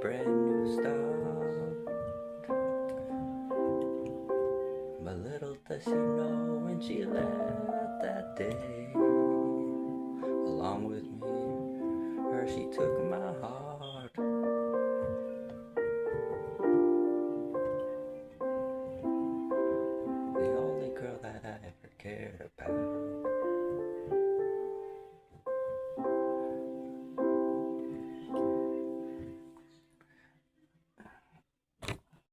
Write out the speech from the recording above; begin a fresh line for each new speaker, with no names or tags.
brand new start. But little does she know when she left that day, along with me, her she took my heart. The only girl that I ever cared about.